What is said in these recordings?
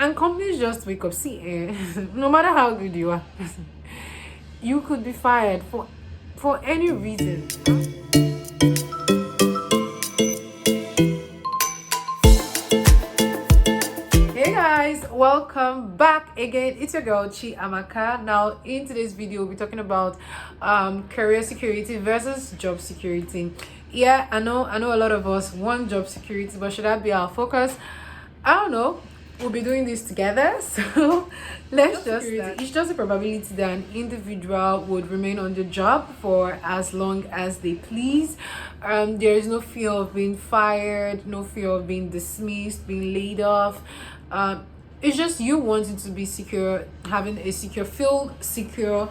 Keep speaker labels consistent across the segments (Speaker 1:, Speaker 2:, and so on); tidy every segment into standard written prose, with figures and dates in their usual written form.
Speaker 1: And companies just wake up. See, no matter how good you are, you could be fired for any reason. Hey guys, welcome back again. It's your girl Chi Amaka. Now, in today's video, we'll be talking about career security versus job security. Yeah, I know a lot of us want job security, but should that be our focus? I don't know. We'll be doing this together. So let's just start. It's just a probability that an individual would remain on the job for as long as they please. There is no fear of being fired, no fear of being dismissed, being laid off. It's just you wanting to be secure, having a secure, feel secure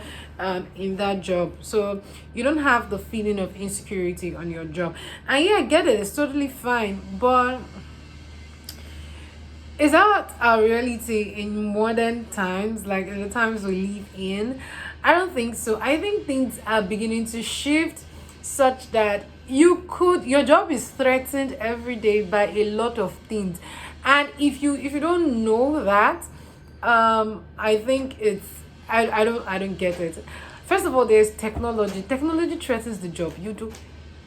Speaker 1: in that job. So you don't have the feeling of insecurity on your job. And yeah, I get it, it's totally fine. But is that our reality in modern times, like in the times we live in? I don't think so. I think things are beginning to shift such that your job is threatened every day by a lot of things. And if you don't know that, I think I don't get it. First of all, there's technology threatens the job you do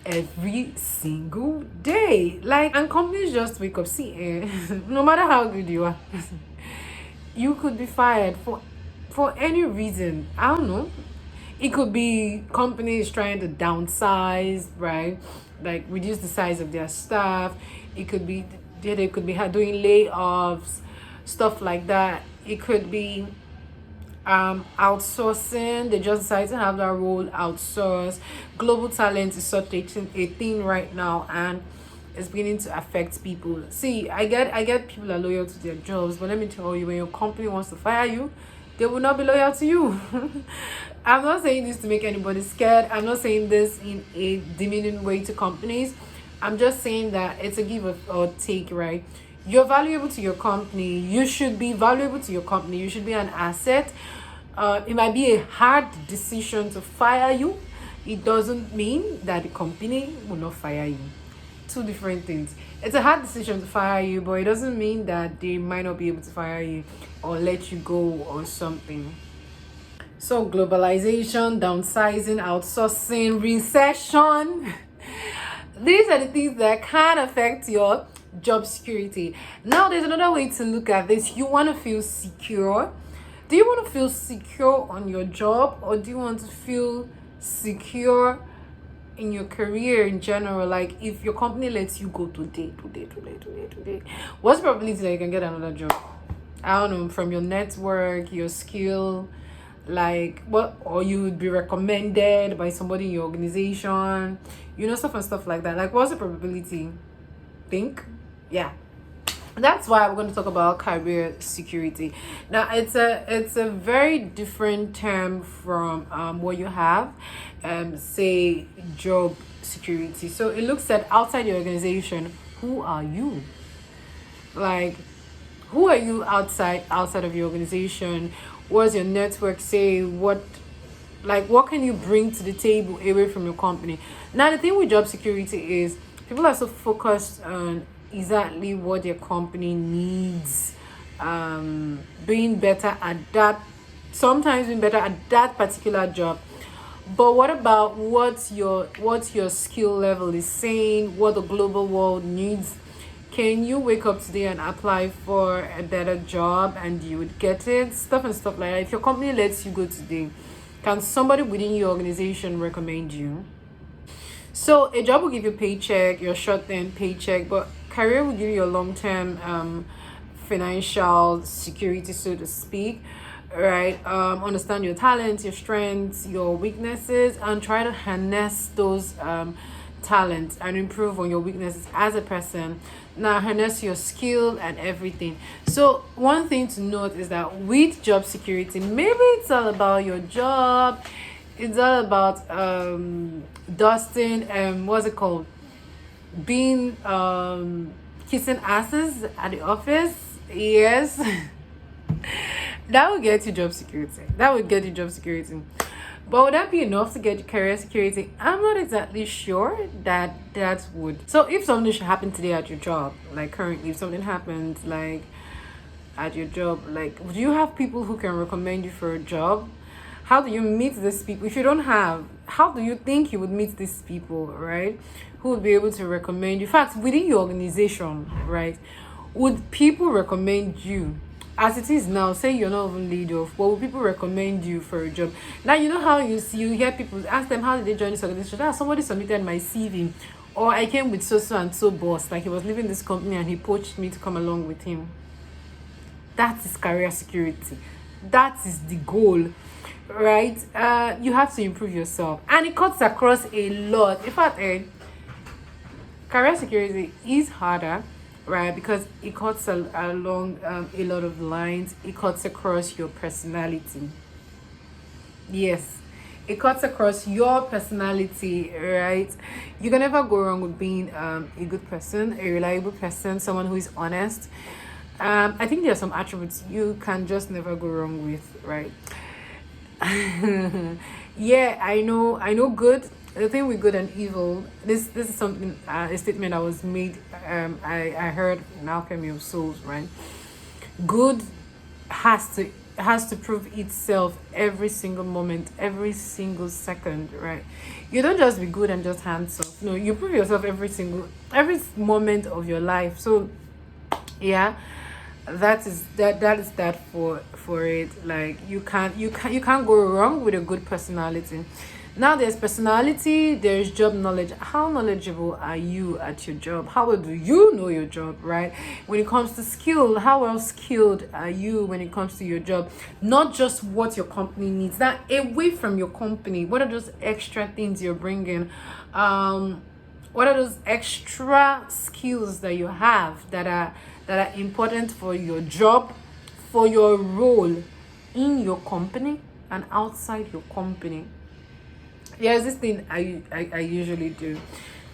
Speaker 1: every single day. Like, and companies just wake up. See, no matter how good you are, you could be fired for any reason. I don't know. It could be companies trying to downsize, right? Like reduce the size of their staff. It could be they could be doing layoffs, stuff like that. It could be outsourcing. They just decided to have that role outsourced. Global talent is such a thing right now, and it's beginning to affect people. See, I get people are loyal to their jobs, but let me tell you, when your company wants to fire you, they will not be loyal to you. I'm not saying this to make anybody scared. I'm not saying this in a demeaning way to companies. I'm just saying that it's a give or take, right? You're valuable to your company. You should be valuable to your company. You should be an asset. It might be a hard decision to fire you. It doesn't mean that the company will not fire you. Two different things. It's a hard decision to fire you, but it doesn't mean that they might not be able to fire you or let you go or something. So globalization, downsizing, outsourcing, recession. These are the things that can affect your job security. Now, there's another way to look at this. You want to feel secure. Do you want to feel secure on your job, or do you want to feel secure in your career in general? Like, if your company lets you go today, what's the probability that you can get another job? I don't know, from your network, your skill, like what, or you would be recommended by somebody in your organization, stuff like that. Like, what's the probability? Think, yeah. That's why we're going to talk about career security. Now, it's a very different term from what you have, say job security. So it looks at outside your organization. Who are you? Like, who are you outside of your organization? What's your network say? What can you bring to the table away from your company? Now, the thing with job security is people are so focused on exactly what their company needs, being better at that, sometimes being better at that particular job. But what about what your skill level is saying, what the global world needs? Can you wake up today and apply for a better job and you would get it? Stuff like that. If your company lets you go today, can somebody within your organization recommend you? So a job will give you a paycheck, your short-term paycheck, but career will give you a long-term financial security, so to speak. Right? Understand your talents, your strengths, your weaknesses, and try to harness those talents and improve on your weaknesses as a person. Now, harness your skill and everything. So one thing to note is that with job security, maybe it's all about your job. It's all about dusting, what's it called, being kissing asses at the office. Yes. That would get you job security. But would that be enough to get you career security? I'm not exactly sure that would. So if something should happen today at your job, like currently, if something happens, like at your job? Like, do you have people who can recommend you for a job? How do you meet these people? If you don't have, how do you think you would meet these people, right? Who would be able to recommend you? In fact, within your organization, right? Would people recommend you? As it is now, say you're not even laid off, but would people recommend you for a job? Now, you know how you see, you hear people ask them, how did they join this organization? Somebody submitted my CV, or I came with so and so boss, like he was leaving this company and he poached me to come along with him. That is career security. That is the goal, right? You have to improve yourself, and it cuts across a lot. In fact, career security is harder, right? Because it cuts along a lot of lines. It cuts across your personality. Yes, it cuts across your personality, right? You can never go wrong with being a good person, a reliable person, someone who is honest. I think there are some attributes you can just never go wrong with, right? Yeah, I know good. The thing with good and evil, this is something, a statement that was made, I heard in Alchemy of Souls, right? Good has to prove itself every single moment, every single second, right? You don't just be good and just hands off. No, you prove yourself every moment of your life. So yeah, that is that for it. Like, you can't go wrong with a good personality. Now there's personality, there's job knowledge. How knowledgeable are you at your job? How well do you know your job, right? When it comes to skill, how well skilled are you when it comes to your job? Not just what your company needs. Now, away from your company, what are those extra things you're bringing? What are those extra skills that you have that are important for your job, for your role in your company and outside your company? There's this thing I usually do.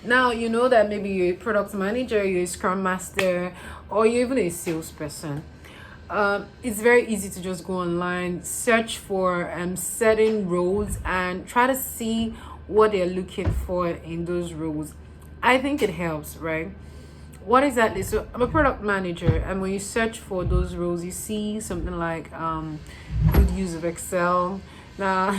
Speaker 1: Now, you know that maybe you're a product manager, you're a scrum master, or you're even a salesperson. It's very easy to just go online, search for certain roles, and try to see what they're looking for in those roles. I think it helps, right? What exactly? So I'm a product manager, and when you search for those roles, you see something like good use of Excel. Now,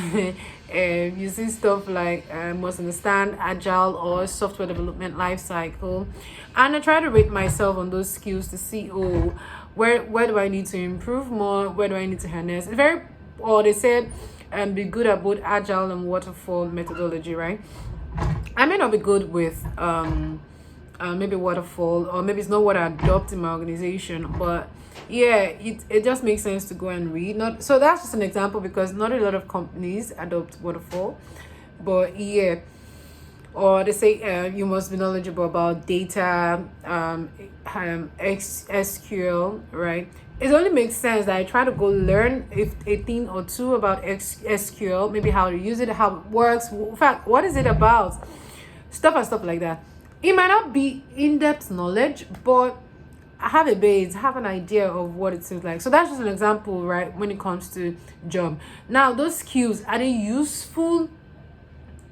Speaker 1: you see stuff like must understand agile or software development life cycle, and I try to rate myself on those skills to see, oh, where do I need to improve more? Where do I need to harness? It's very, or they said, be good at both agile and waterfall methodology, right? I may not be good with maybe waterfall, or maybe it's not what I adopt in my organization, but yeah, it just makes sense to go and read. Not so that's just an example, because not a lot of companies adopt waterfall, but yeah. Or they say you must be knowledgeable about data, SQL, right? It only makes sense that I try to go learn if a thing or two about SQL, maybe how to use it, how it works, in fact, what is it about, stuff like that. It might not be in-depth knowledge, but I have a base, have an idea of what it seems like. So that's just an example, right? When it comes to job. Now, those skills, are they useful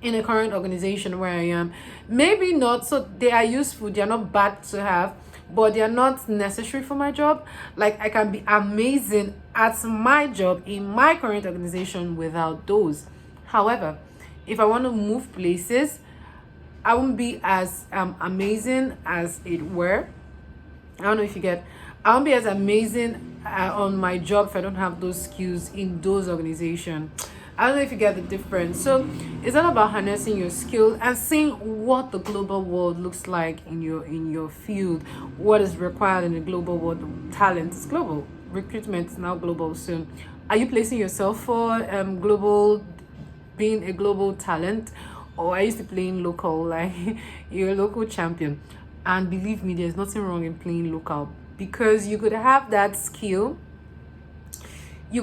Speaker 1: in a current organization where I am? Maybe not. So they are useful. They are not bad to have, but they are not necessary for my job. Like, I can be amazing at my job in my current organization without those. However, if I want to move places, I won't be as amazing as it were. I don't know if you get. I won't be as amazing on my job if I don't have those skills in those organizations. I don't know if you get the difference. So it's all about harnessing your skill and seeing what the global world looks like in your field. What is required in the global world? Talent is global. Recruitment is now global. So are you placing yourself for global, being a global talent, or are you still playing local? Like, you're a local champion. And believe me, there's nothing wrong in playing local, because you could have that skill. There's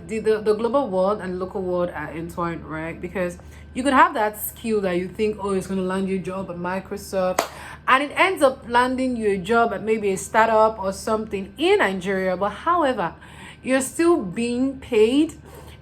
Speaker 1: the global world and local world are entwined, right? Because you could have that skill that you think, oh, it's going to land you a job at Microsoft, and it ends up landing you a job at maybe a startup or something in Nigeria. But however, you're still being paid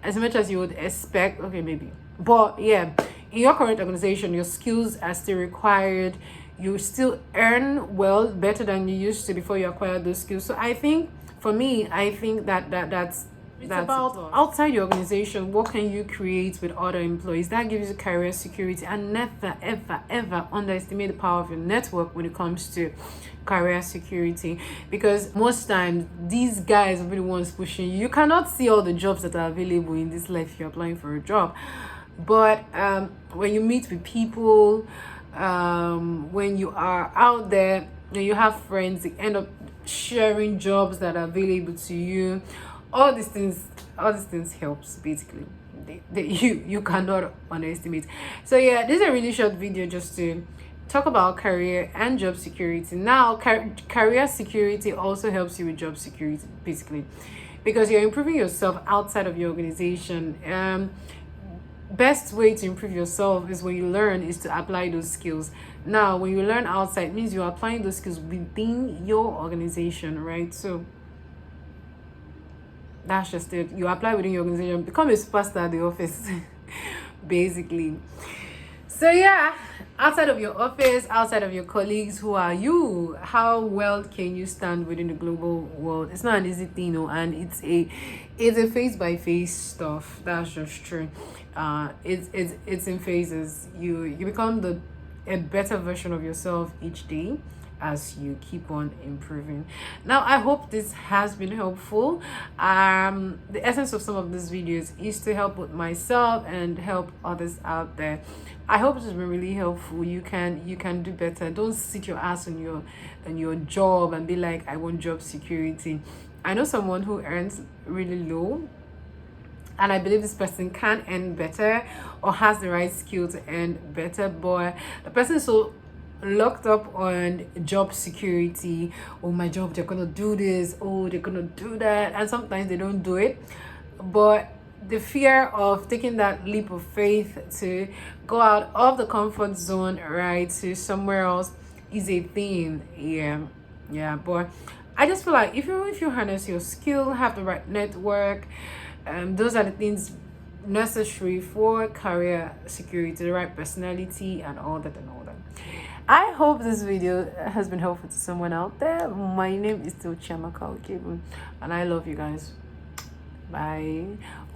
Speaker 1: as much as you would expect. Okay, maybe. But yeah, in your current organization, your skills are still required. you still earn well, better than you used to before you acquire those skills. So I think, for me, I think that's about outside your organization. What can you create with other employees? That gives you career security. And never ever ever underestimate the power of your network when it comes to career security, because most times these guys will be the ones pushing you. You cannot see all the jobs that are available in this life if you're applying for a job, but when you meet with people, when you are out there and you have friends, they end up sharing jobs that are available to you. All these things helps, basically. You cannot underestimate. So yeah, this is a really short video just to talk about career and job security. Now, career security also helps you with job security, basically, because you're improving yourself outside of your organization. Best way to improve yourself is when you learn is to apply those skills. Now, when you learn outside, it means you're applying those skills within your organization, right? So that's just it. You apply within your organization, become a superstar at the office, basically. So yeah, outside of your office, outside of your colleagues, who are you? How well can you stand within the global world? It's not an easy thing, and it's a face by face stuff. That's just true. It's in phases. You become a better version of yourself each day as you keep on improving. Now, I hope this has been helpful. The essence of some of these videos is to help with myself and help others out there. I hope this has been really helpful. You can do better. Don't sit your ass on your job and be like, I want job security. I know someone who earns really low, and I believe this person can earn better or has the right skill to earn better, but the person is so locked up on job security. Oh, my job, they're gonna do this, oh, they're gonna do that, and sometimes they don't do it. But the fear of taking that leap of faith to go out of the comfort zone, right, to somewhere else is a thing. Yeah, but I just feel like if you harness your skill, have the right network, those are the things necessary for career security, the right personality, and all that. I hope this video has been helpful to someone out there. My name is still Chiamaka Okebun, and I love you guys. Bye.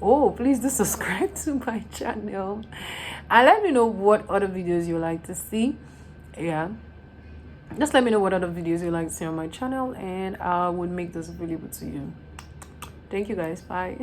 Speaker 1: Oh, please do subscribe to my channel and let me know what other videos you like to see. Yeah, just let me know what other videos you like to see on my channel, and I would make those available to you. Thank you guys. Bye.